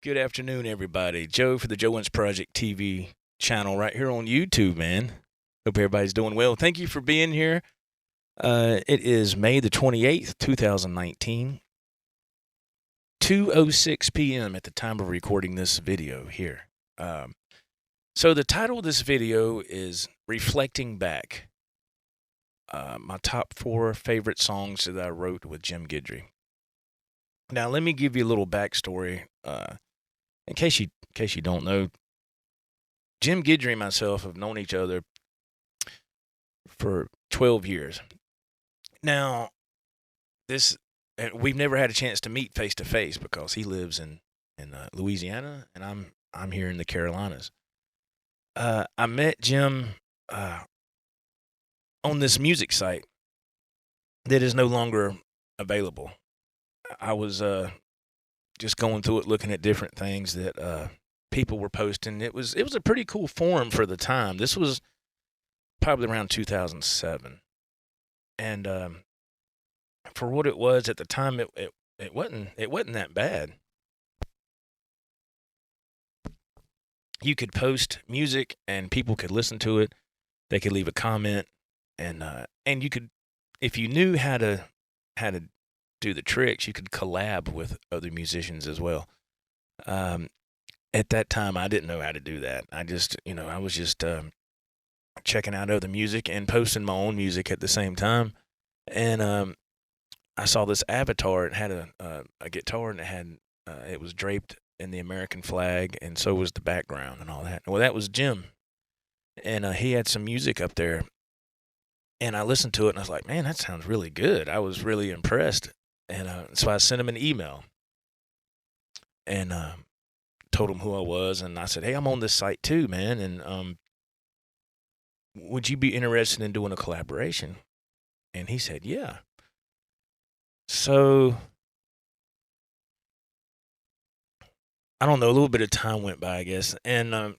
Good afternoon, everybody. Joe for the Joe Wentz Project TV channel right here on YouTube, man. Hope everybody's doing well. Thank you for being here. It is May the 28th, 2019, 2:06 p.m. at the time of recording this video here. So the title of this video is Reflecting Back, my top 4 favorite songs that I wrote with Jim Guidry. Now, let me give you a little backstory. In case you don't know, Jim Guidry and myself have known each other for 12 years. Now, we've never had a chance to meet face to face because he lives in Louisiana and I'm here in the Carolinas. I met Jim on this music site that is no longer available. I was just going through it, looking at different things that people were posting. It was a pretty cool forum for the time. This was probably around 2007, and for what it was at the time, it wasn't that bad. You could post music, and people could listen to it. They could leave a comment, and you could, if you knew how to do the tricks, you could collab with other musicians as well. At that time, I didn't know how to do that. I was just checking out other music and posting my own music at the same time. And I saw this avatar. It had a guitar, and it was draped in the American flag, and so was the background and all that. Well, that was Jim, and he had some music up there. And I listened to it, and I was like, man, that sounds really good. I was really impressed. And so I sent him an email and told him who I was. And I said, hey, I'm on this site too, man. And would you be interested in doing a collaboration? And he said, yeah. So I don't know, a little bit of time went by, I guess. And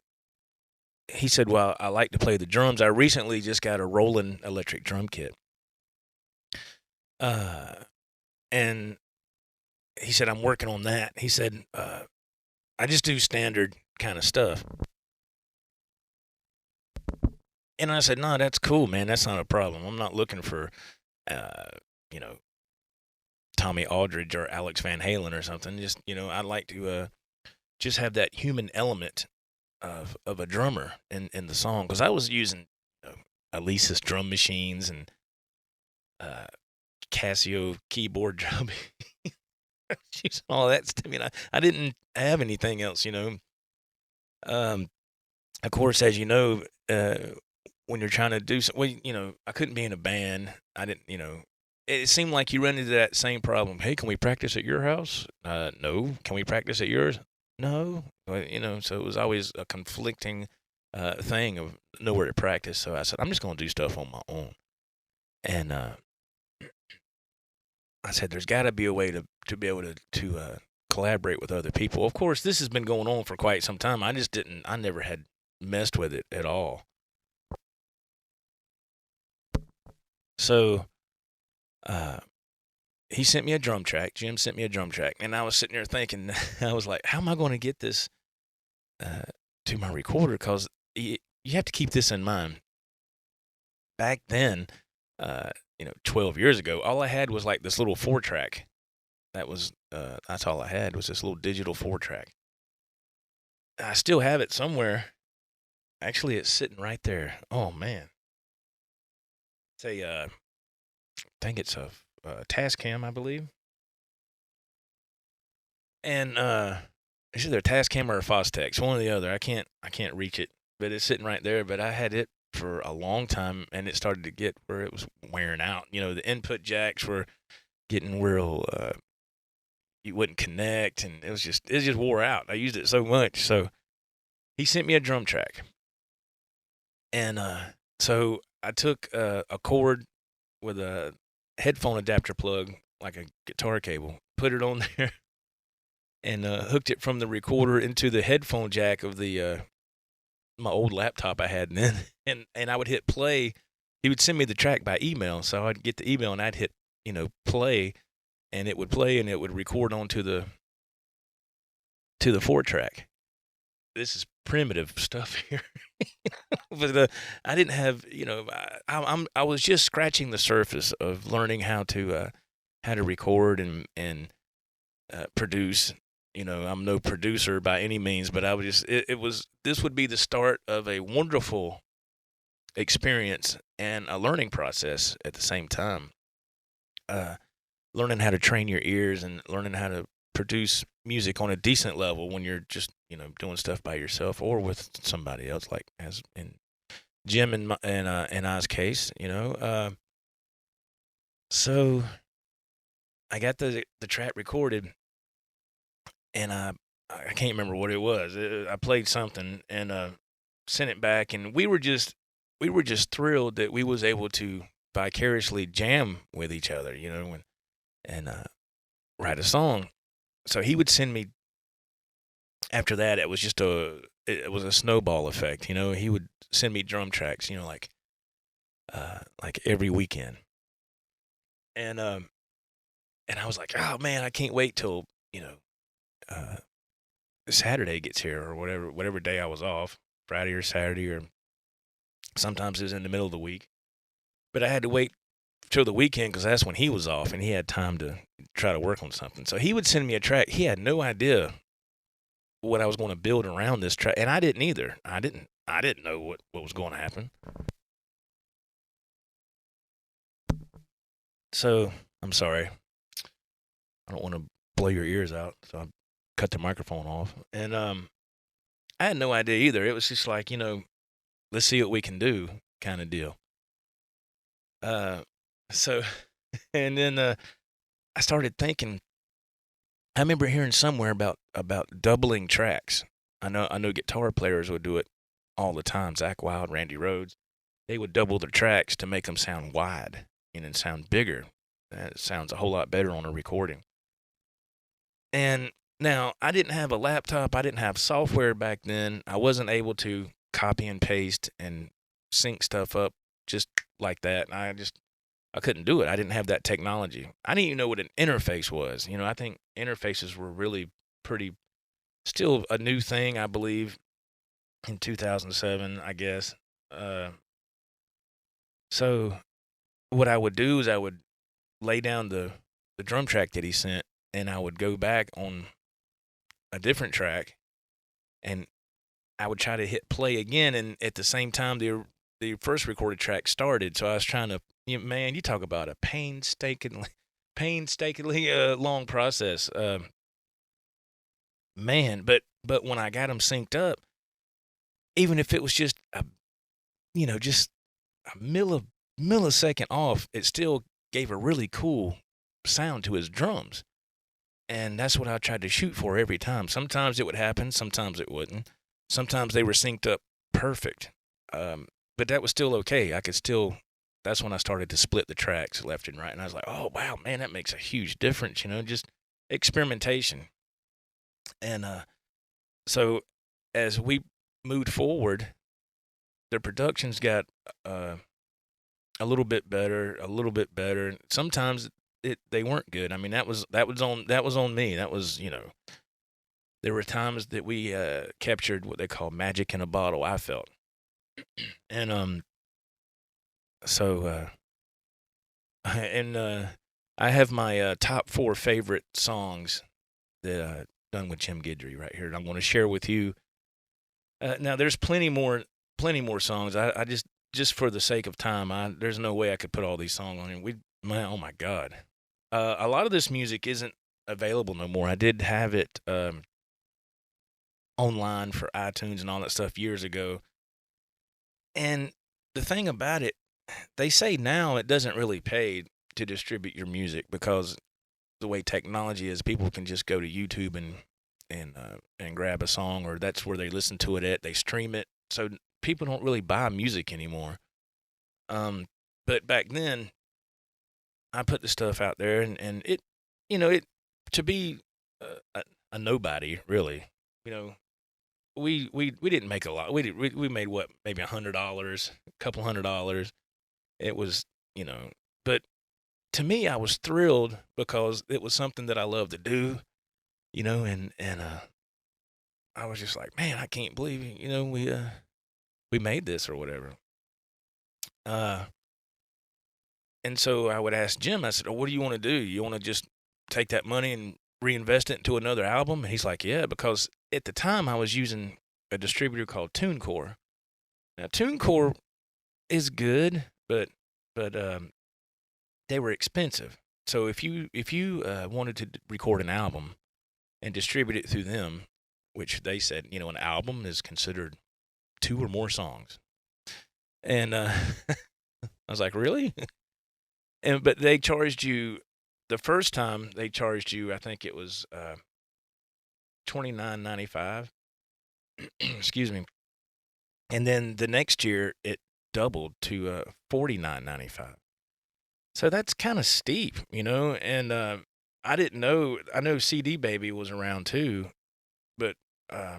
he said, well, I like to play the drums. I recently just got a Roland electric drum kit. And he said, I'm working on that. He said, I just do standard kind of stuff. And I said, no, that's cool, man. That's not a problem. I'm not looking for, Tommy Aldridge or Alex Van Halen or something. Just, I'd like to just have that human element of a drummer in the song. Because I was using Alesis drum machines and Casio keyboard drumming, all that stuff. I didn't have anything else, Of course, as you know, when you're trying to do something, I couldn't be in a band. I didn't, it seemed like you run into that same problem. Hey, can we practice at your house? No. Can we practice at yours? No. So it was always a conflicting thing of nowhere to practice. So I said, I'm just going to do stuff on my own. And I said, there's got to be a way to be able to collaborate with other people. Of course, this has been going on for quite some time. I never had messed with it at all. So he sent me a drum track. Jim sent me a drum track. And I was sitting there thinking, I was like, how am I going to get this to my recorder? Because you have to keep this in mind. Back then, 12 years ago, all I had was like this little 4-track. That's all I had was this little digital 4-track. I still have it somewhere. Actually, it's sitting right there. Oh, man. I think it's a Tascam, I believe. And it's either a Tascam or a Fostex, one or the other. I can't reach it, but it's sitting right there. But I had it for a long time, and it started to get where it was wearing out. The input jacks were getting real. You wouldn't connect, and it just wore out. I used it so much. So he sent me a drum track, and so I took a cord with a headphone adapter plug, like a guitar cable, put it on there, and hooked it from the recorder into the headphone jack of the my old laptop I had then, and I would hit play. He would send me the track by email, so I'd get the email and I'd hit play, and it would play and it would record onto the to the 4-track. This is primitive stuff here, but I didn't have, I was just scratching the surface of learning how to record and produce. I'm no producer by any means, but I was just this would be the start of a wonderful experience and a learning process at the same time. Learning how to train your ears and learning how to produce music on a decent level when you're just doing stuff by yourself or with somebody else, like as in Jim and I's case. So I got the track recorded, and I can't remember what it was. I played something and sent it back, and we were just thrilled that we was able to vicariously jam with each other, and write a song. So he would send me. After that, it was just it was a snowball effect. He would send me drum tracks, like every weekend, and I was like, oh man, I can't wait till Saturday gets here, or whatever day I was off, Friday or Saturday, or sometimes it was in the middle of the week. But I had to wait till the weekend because that's when he was off and he had time to try to work on something. So he would send me a track. He had no idea what I was going to build around this track, and I didn't either. I didn't know what was going to happen. So I'm sorry. I don't want to blow your ears out, so I cut the microphone off. And I had no idea either. It was just like, let's see what we can do kind of deal. So, and then I started thinking. I remember hearing somewhere about doubling tracks. I know guitar players would do it all the time. Zakk Wylde, Randy Rhoads, they would double their tracks to make them sound wide and sound bigger. That sounds a whole lot better on a recording. And now I didn't have a laptop. I didn't have software back then. I wasn't able to copy and paste and sync stuff up just like that. I couldn't do it. I didn't have that technology. I didn't even know what an interface was. I think interfaces were really still a new thing, I believe, in 2007, I guess. So what I would do is I would lay down the drum track that he sent, and I would go back on a different track, and I would try to hit play again, and at the same time the first recorded track started. So I was trying to, man, you talk about a painstakingly long process, man. But when I got them synced up, even if it was just just a millisecond off, it still gave a really cool sound to his drums. And that's what I tried to shoot for every time. Sometimes it would happen, sometimes it wouldn't. Sometimes they were synced up perfect. But that was still okay. That's when I started to split the tracks left and right. And I was like, oh, wow, man, that makes a huge difference, just experimentation. And so as we moved forward, the productions got a little bit better. Sometimes they weren't good. I mean, that was on me. That was, there were times that we captured what they call magic in a bottle, I felt. And so I have my top 4 favorite songs that I've done with Jim Guidry right here, and I'm going to share with you. Now there's plenty more songs. I just for the sake of time, there's no way I could put all these songs on here. Oh my God, a lot of this music isn't available no more. I did have it online for iTunes and all that stuff years ago. And the thing about it, they say now it doesn't really pay to distribute your music because the way technology is, people can just go to YouTube and grab a song, or that's where they listen to it at. They stream it, so people don't really buy music anymore. But back then, I put the stuff out there, and it to be a nobody really, we didn't make a lot. We made what, maybe $100, a couple $100. It was, but to me, I was thrilled because it was something that I love to do, and I was just like, man, I can't believe we made this or whatever. And so I would ask Jim. I said, "Oh, what do you want to do? You want to just take that money and reinvest it into another album?" And he's like, "Yeah," because at the time I was using a distributor called TuneCore. Now TuneCore is good, but they were expensive. So if you wanted to record an album and distribute it through them, which they said, an album is considered 2 or more songs, and I was like, really? But they charged you the first time. They charged you, I think it was $29.95. Excuse me. And then the next year it doubled to $49.95. So that's kind of steep, And I didn't know. I know CD Baby was around too, but I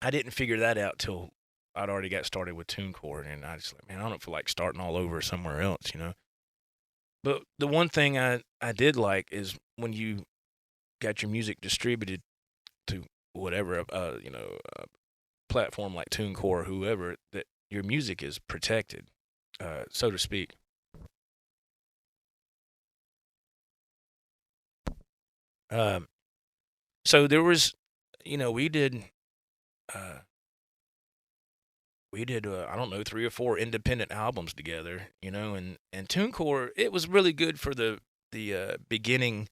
didn't figure that out till I'd already got started with TuneCore, and I just like, man, I don't feel like starting all over somewhere else, But the one thing I did is when you got your music distributed to whatever, platform like TuneCore or whoever, that your music is protected, so to speak. So there was, we did, I don't know, 3 or 4 independent albums together, and TuneCore, it was really good for the beginning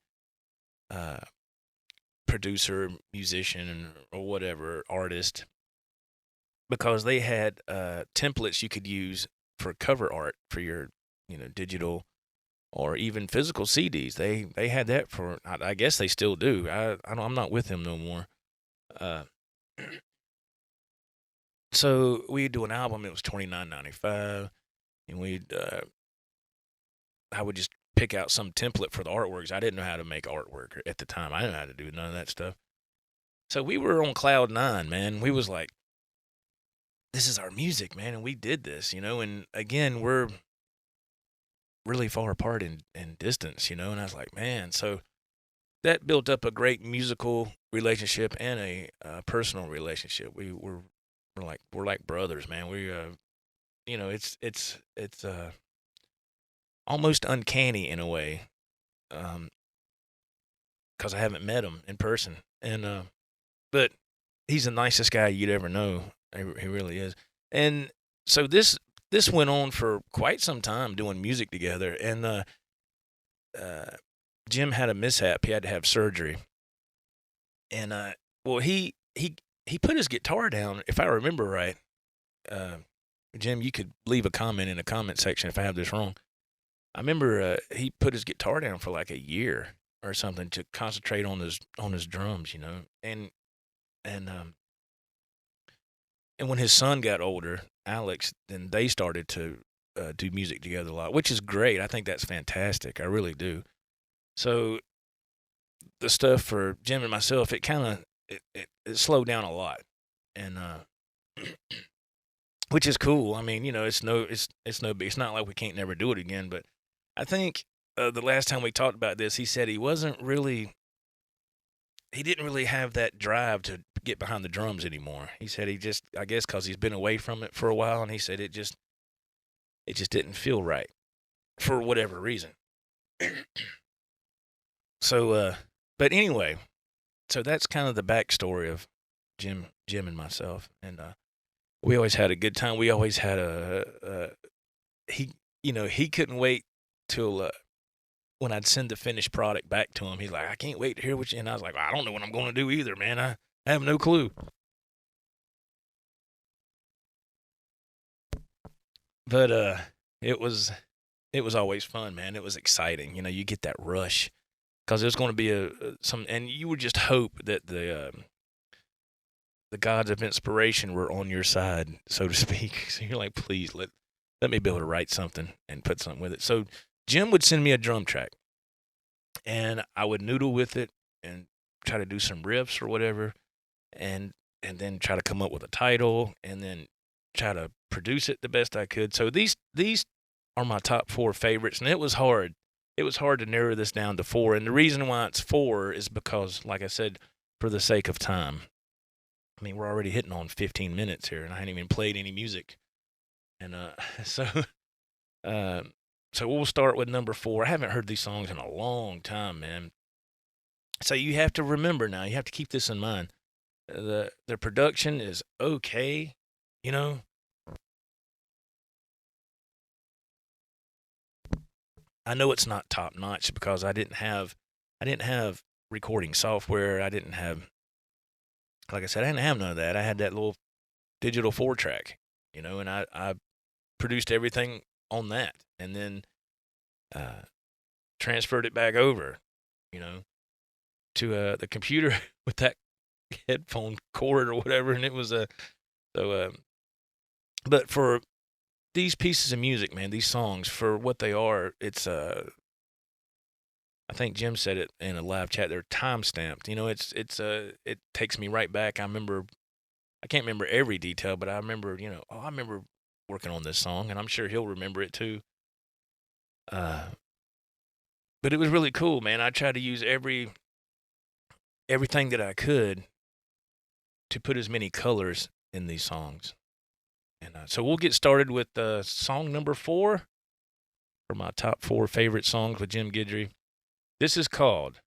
producer, musician, or whatever artist, because they had templates you could use for cover art for your, digital or even physical CDs. They had that for, I guess they still do. I'm not with them no more. So we'd do an album. It was $29.95, and I would just pick out some template for the artworks. I didn't know how to make artwork at the time. I didn't know how to do none of that stuff. So we were on cloud 9, man. We was like, this is our music, man, and we did this, And again, we're really far apart in distance, And I was like, man, so that built up a great musical relationship and a personal relationship. We're like brothers, man. It's almost uncanny in a way, because I haven't met him in person, and but he's the nicest guy you'd ever know. He really is. And so this went on for quite some time, doing music together, and Jim had a mishap. He had to have surgery, and well, he put his guitar down, if I remember right. Jim, you could leave a comment in the comment section if I have this wrong. I remember he put his guitar down for like a year or something to concentrate on his drums, and when his son got older, Alex, then they started to do music together a lot, which is great. I think that's fantastic. I really do. So the stuff for Jim and myself, it kind of it slowed down a lot, and which is cool. I mean, it's no big. It's not like we can't never do it again. But I think the last time we talked about this, he said he didn't really have that drive to get behind the drums anymore. He said he just, I guess, because he's been away from it for a while, and he said it just didn't feel right for whatever reason. So, but anyway, so that's kind of the backstory of Jim and myself, and we always had a good time. We always had he couldn't wait till when I'd send the finished product back to him. He's like, I can't wait to hear what you, and I was like, well, I don't know what I'm going to do either, man. I have no clue. But it was always fun, man. It was exciting. You get that rush because there's going to be and you would just hope that the gods of inspiration were on your side, so to speak. So you're like, please let me be able to write something and put something with it. So Jim would send me a drum track, and I would noodle with it and try to do some riffs or whatever, and then try to come up with a title, and then try to produce it the best I could. So these are my top 4 favorites, and it was hard. It was hard to narrow this down to 4, and the reason why it's 4 is because, like I said, for the sake of time. I mean, we're already hitting on 15 minutes here, and I hadn't even played any music. And so, uh, so we'll start with number 4. I haven't heard these songs in a long time, man. So you have to remember now. You have to keep this in mind. The production is okay, you know. I know it's not top notch because I didn't have recording software. I didn't have, like I said, I didn't have none of that. I had that little digital 4-track, you know, and I produced everything on that, and then transferred it back over, you know, to the computer with that headphone cord or whatever, and it was but for these pieces of music, man, these songs, for what they are, it's I think Jim said it in a live chat, they're time stamped. You know, it takes me right back. I can't remember every detail, but I remember, you know, I remember working on this song, and I'm sure he'll remember it too. But it was really cool, man. I tried to use everything that I could to put as many colors in these songs. And so we'll get started with song number 4 for my top 4 favorite songs with Jim Guidry. This is called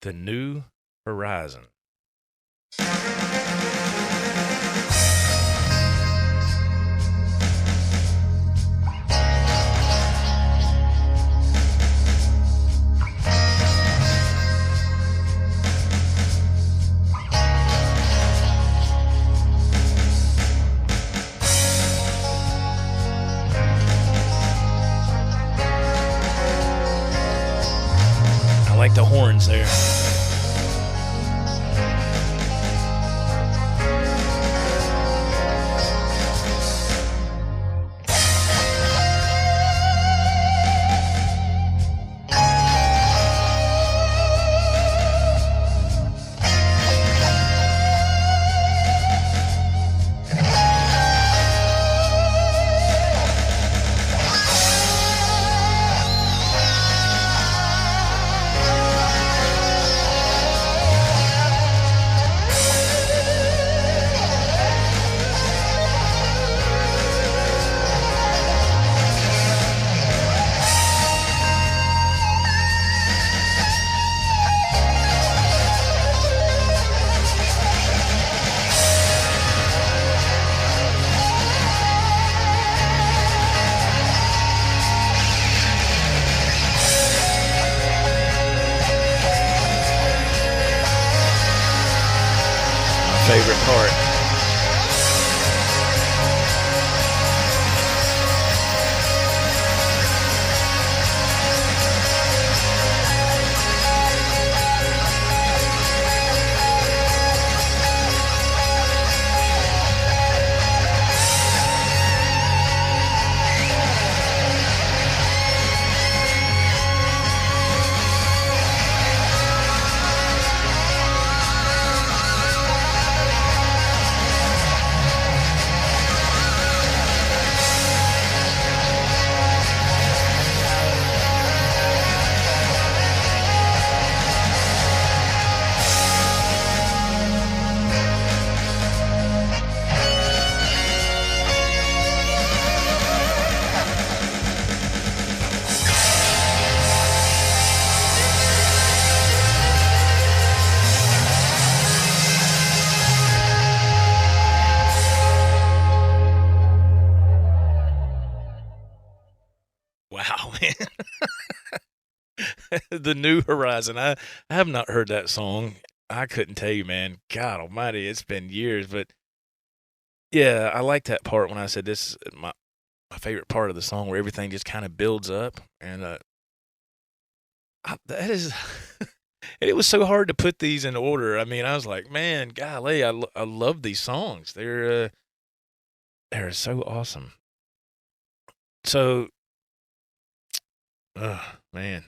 The New Horizon. I like the horns there. Favorite part. Wow, man. The New Horizon. I have not heard that song. I couldn't tell you, man. God almighty, it's been years. But, yeah, I like that part when I said this is my favorite part of the song where everything just kind of builds up. And that is it was so hard to put these in order. I mean, I was like, man, golly, I love these songs. They're so awesome. So, man,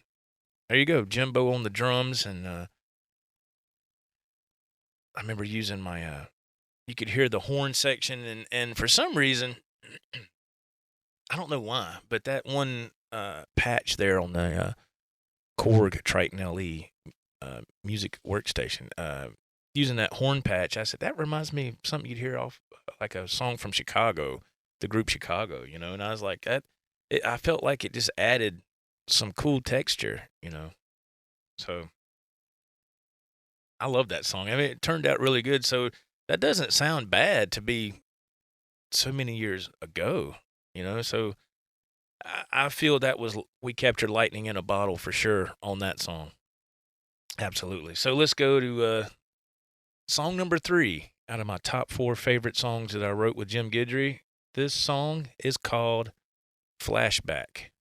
there you go, Jimbo on the drums, and I remember using my you could hear the horn section, and for some reason, I don't know why, but that one patch there on the Korg Triton LE music workstation, using that horn patch, I said, that reminds me of something you'd hear off like a song from Chicago, the group Chicago, and I was like, I felt like it just added some cool texture, So I love that song. I mean, it turned out really good. So that doesn't sound bad to be so many years ago, So I feel that we captured lightning in a bottle for sure on that song. Absolutely. So let's go to song number 3 out of my top 4 favorite songs that I wrote with Jim Guidry. This song is called Flashback.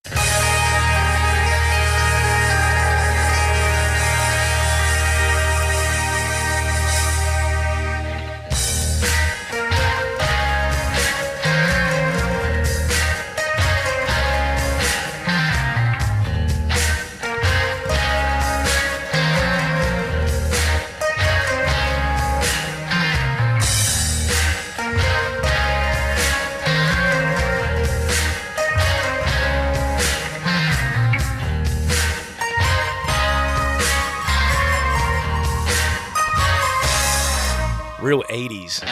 Real 80s.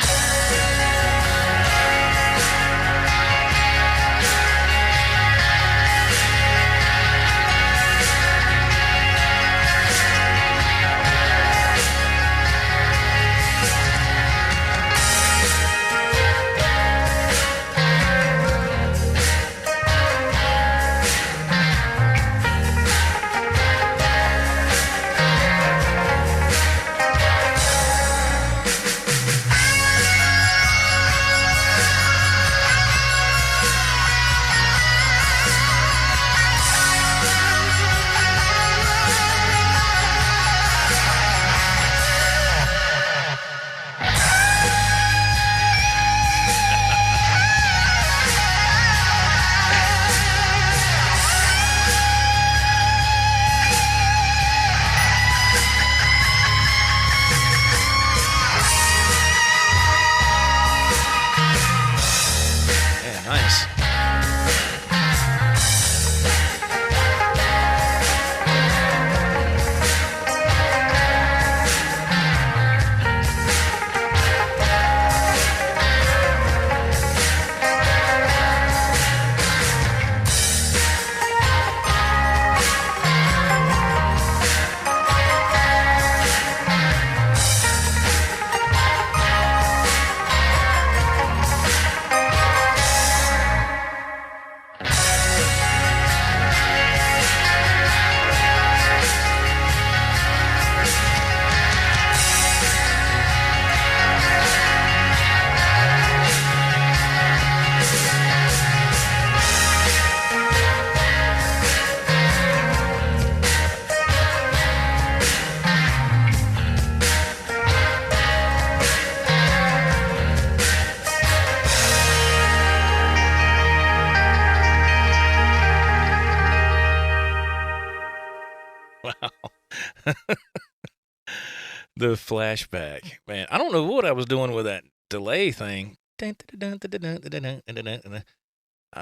The flashback, man. I don't know what I was doing with that delay thing. I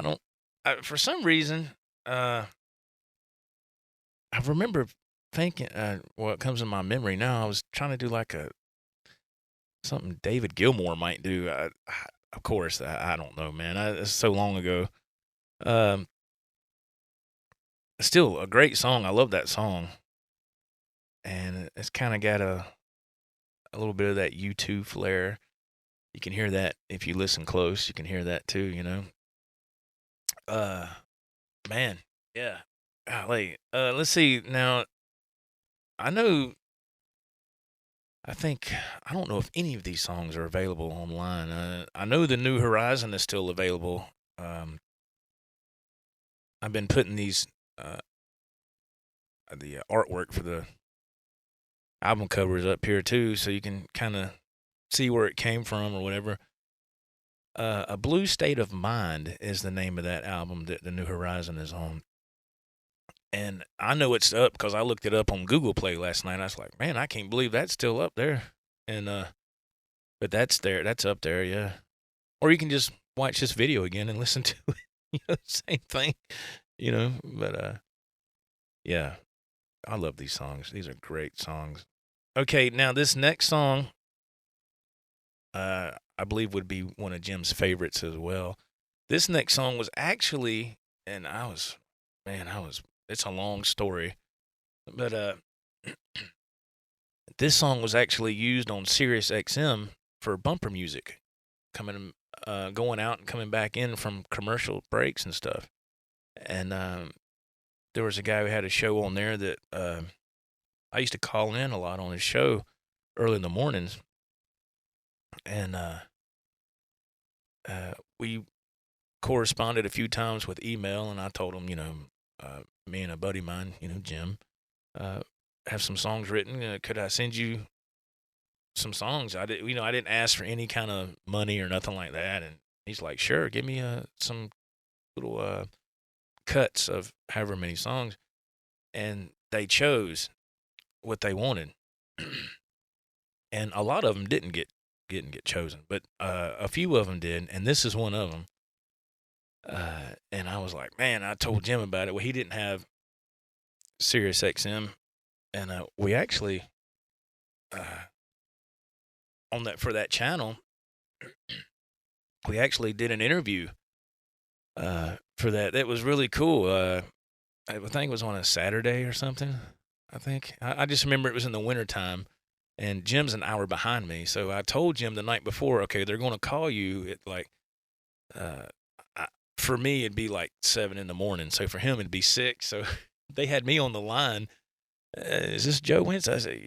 don't. For some reason, I remember thinking. What comes in my memory now? I was trying to do like something David Gilmour might do. Of course, I don't know, man. It's so long ago. Still a great song. I love that song, and it's kind of got a little bit of that U2 flair. You can hear that if you listen close. You can hear that too, Man, yeah. Golly. Let's see. Now, I don't know if any of these songs are available online. I know the New Horizon is still available. I've been putting the artwork for the album covers up here too, so you can kind of see where it came from or whatever. A Blue State of Mind is the name of that album that the New Horizon is on. And I know it's up because I looked it up on Google Play last night. I was like, man, I can't believe that's still up there. And but that's up there, yeah. Or you can just watch this video again and listen to it. Same thing, But yeah, I love these songs. These are great songs. Okay, now this next song, I believe would be one of Jim's favorites as well. This next song was actually, and it's a long story, but this song was actually used on Sirius XM for bumper music, going out and coming back in from commercial breaks and stuff. And there was a guy who had a show on there that I used to call in a lot on his show early in the mornings, and we corresponded a few times with email, and I told him, me and a buddy of mine, Jim, have some songs written. Could I send you some songs? I didn't ask for any kind of money or nothing like that. And he's like, sure, give me some little cuts of however many songs. And they chose what they wanted, and a lot of them didn't get chosen, but a few of them did, and this is one of them. And I was like, man, I told Jim about it. Well, he didn't have Sirius XM, and we actually for that channel, we actually did an interview for that. That was really cool. I think it was on a Saturday or something. I just remember it was in the wintertime, and Jim's an hour behind me. So I told Jim the night before, okay, they're going to call you at like, for me, it'd be like 7 a.m. So for him, it'd be 6. So they had me on the line. Is this Joe Wentz? I said,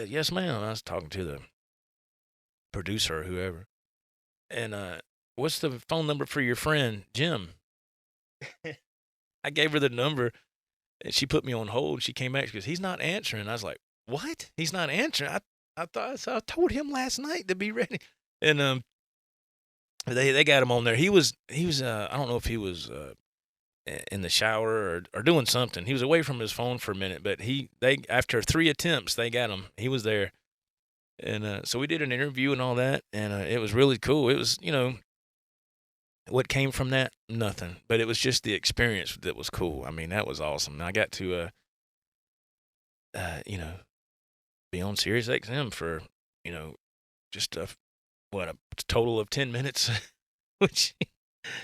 yes, ma'am. I was talking to the producer or whoever. And what's the phone number for your friend, Jim? I gave her the number, and she put me on hold. She came back. She goes, he's not answering. I was like, what? He's not answering? I told him last night to be ready. And they got him on there. He was I don't know if he was in the shower or doing something. He was away from his phone for a minute, but after 3 attempts, they got him. He was there. And so we did an interview and all that, and it was really cool. It was, what came from that? Nothing. But it was just the experience that was cool. I mean, that was awesome. I got to, be on Sirius XM for, just a total of 10 minutes, which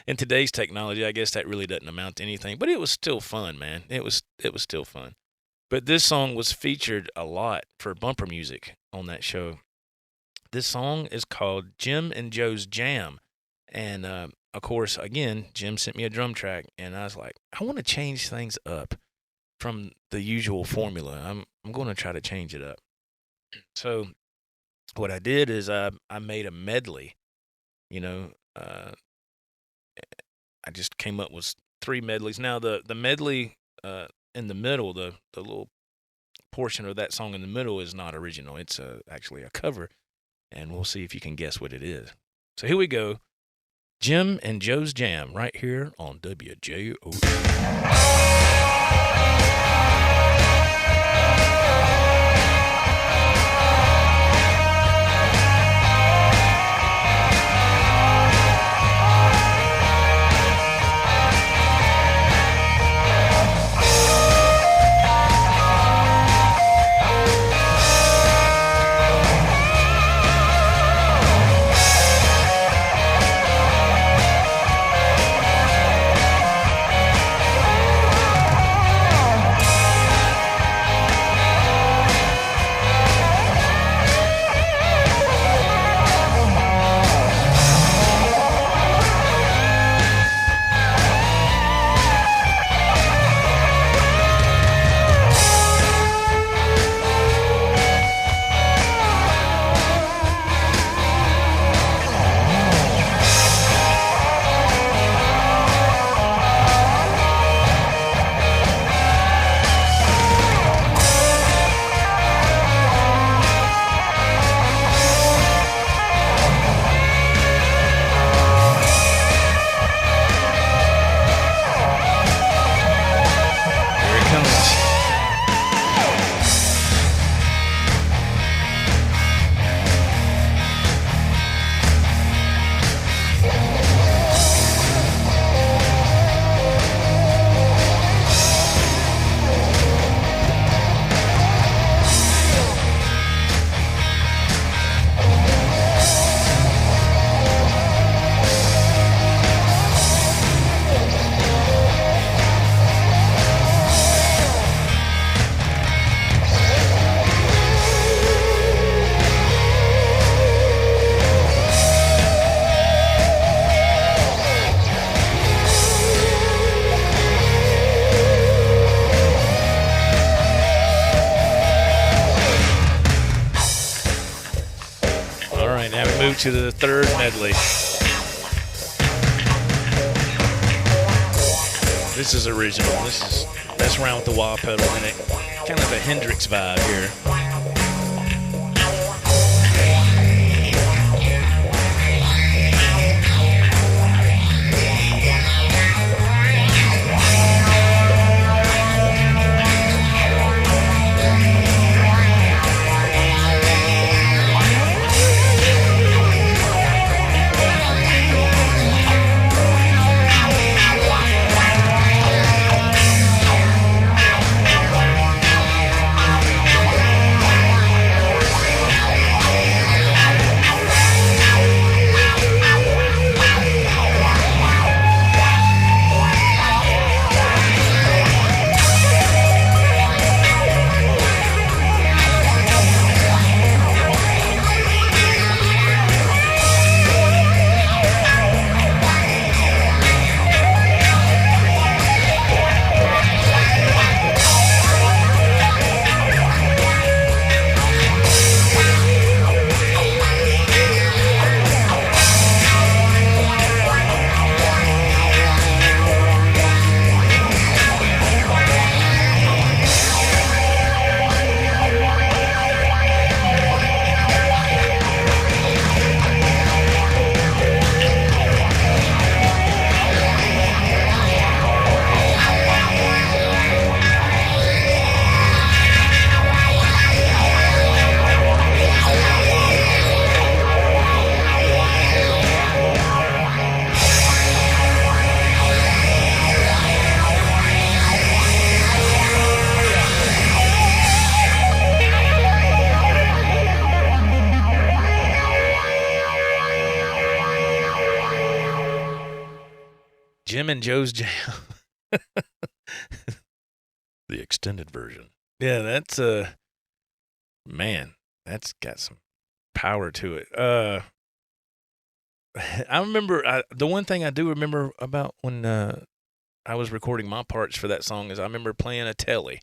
in today's technology, I guess that really doesn't amount to anything. But it was still fun, man. It was still fun. But this song was featured a lot for bumper music on that show. This song is called Jim and Joe's Jam. And, of course, again, Jim sent me a drum track, and I was like, I want to change things up from the usual formula. I'm going to try to change it up. So what I did is I made a medley. I just came up with 3 medleys. Now, the medley in the middle, the little portion of that song in the middle is not original. It's actually a cover, and we'll see if you can guess what it is. So here we go. Jim and Joe's Jam right here on WJO. move to the third medley. This is original. This is Mess Around with the Wah pedal in it. Kind of a Hendrix vibe here. Jim and Joe's Jam. The extended version. Yeah, that's man, that's got some power to it. I remember the one thing I do remember about when I was recording my parts for that song is I remember playing a telly.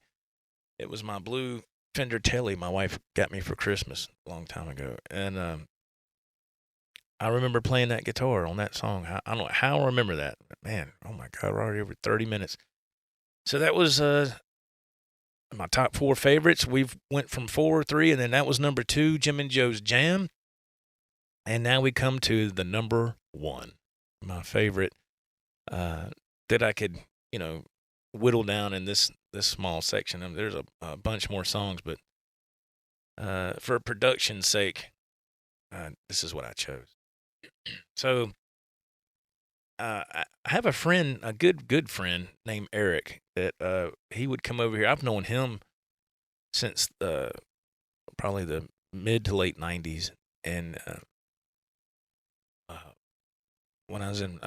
It was my blue Fender telly my wife got me for Christmas a long time ago, and I remember playing that guitar on that song. I don't know how I remember that. But man, oh my God, we're already over 30 minutes. So that was my top 4 favorites. We've went from 4, 3, and then that was number 2, Jim and Joe's Jam. And now we come to the number 1, my favorite, that I could, whittle down in this small section. I mean, there's a bunch more songs, but for production's sake, this is what I chose. So I have a friend, a good friend named Eric, that he would come over here. I've known him since probably the mid to late 90s, and I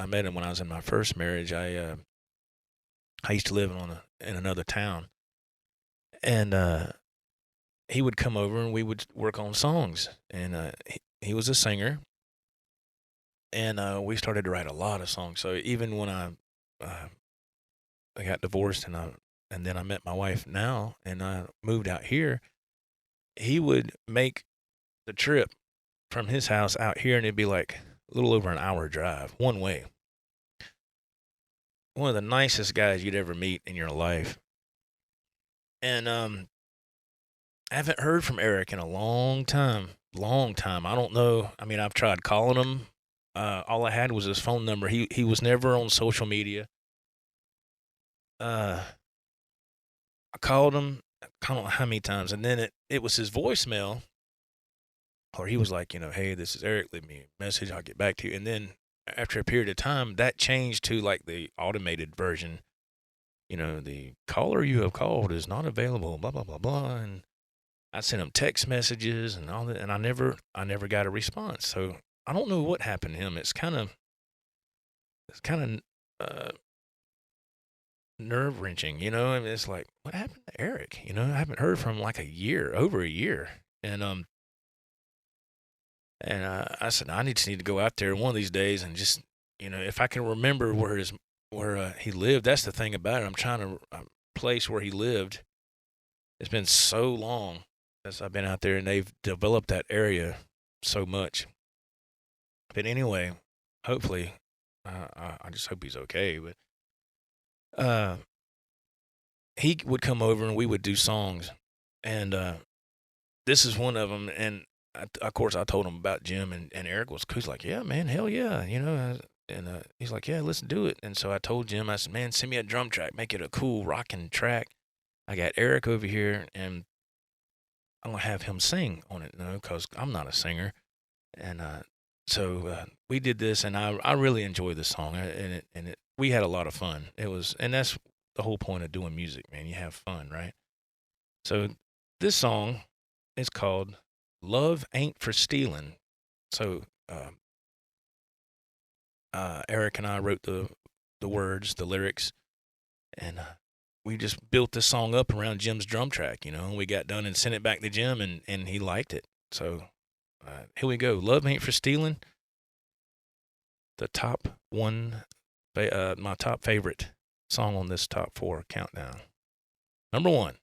met him when I was in my first marriage. I used to live in another town, and he would come over and we would work on songs. And he was a singer, and we started to write a lot of songs. So even when I got divorced and then I met my wife now and I moved out here, he would make the trip from his house out here, and it'd be like a little over an hour drive one way. One of the nicest guys you'd ever meet in your life. And I haven't heard from Eric in a long time. I don't know. I mean, I've tried calling him. All I had was his phone number. He was never on social media. I called him, I don't know how many times, and then it was his voicemail, or he was like, hey, this is Eric, leave me a message, I'll get back to you. And then after a period of time, that changed to like the automated version. The caller you have called is not available, blah, blah, blah, blah. And I sent him text messages and all that, and I never got a response. So I don't know what happened to him. It's kind of nerve-wrenching, I mean, it's like, what happened to Eric? I haven't heard from him like over a year. And I said, I just need to go out there one of these days and just, if I can remember where he lived. That's the thing about it. I'm trying to place where he lived. It's been so long since I've been out there, and they've developed that area so much. But anyway, hopefully, I just hope he's okay. But uh, he would come over and we would do songs, and this is one of them. And of course, I told him about Jim, and Eric was he's like, yeah, man, hell yeah, you know. And he's like, yeah, let's do it. And so I told Jim, I said, man, send me a drum track, make it a cool rocking track. I got Eric over here, and I'm gonna have him sing on it, you know, because I'm not a singer. And so we did this, and I really enjoyed the song, and we had a lot of fun. It was, and that's the whole point of doing music, man. You have fun, right? So this song is called "Love Ain't for Stealing." So Eric and I wrote the words, the lyrics, and we just built this song up around Jim's drum track, you know. And we got done and sent it back to Jim, and he liked it. So here we go. Love Ain't for Stealing. The top one, my top favorite song on this top 4 countdown. Number 1.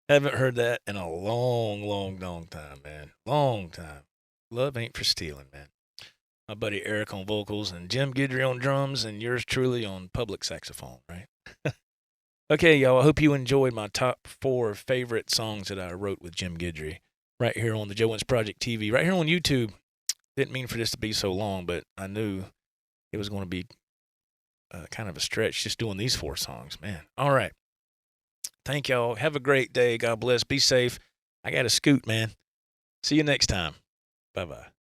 Haven't heard that in a long, long, long time, man. Long time. Love ain't for stealing, man. My buddy Eric on vocals and Jim Guidry on drums and yours truly on public saxophone, right? Okay, y'all. I hope you enjoyed my top 4 favorite songs that I wrote with Jim Guidry right here on the Joe Wentz Project TV, right here on YouTube. Didn't mean for this to be so long, but I knew it was going to be kind of a stretch just doing these 4 songs, man. All right. Thank y'all. Have a great day. God bless. Be safe. I got to scoot, man. See you next time. Bye-bye.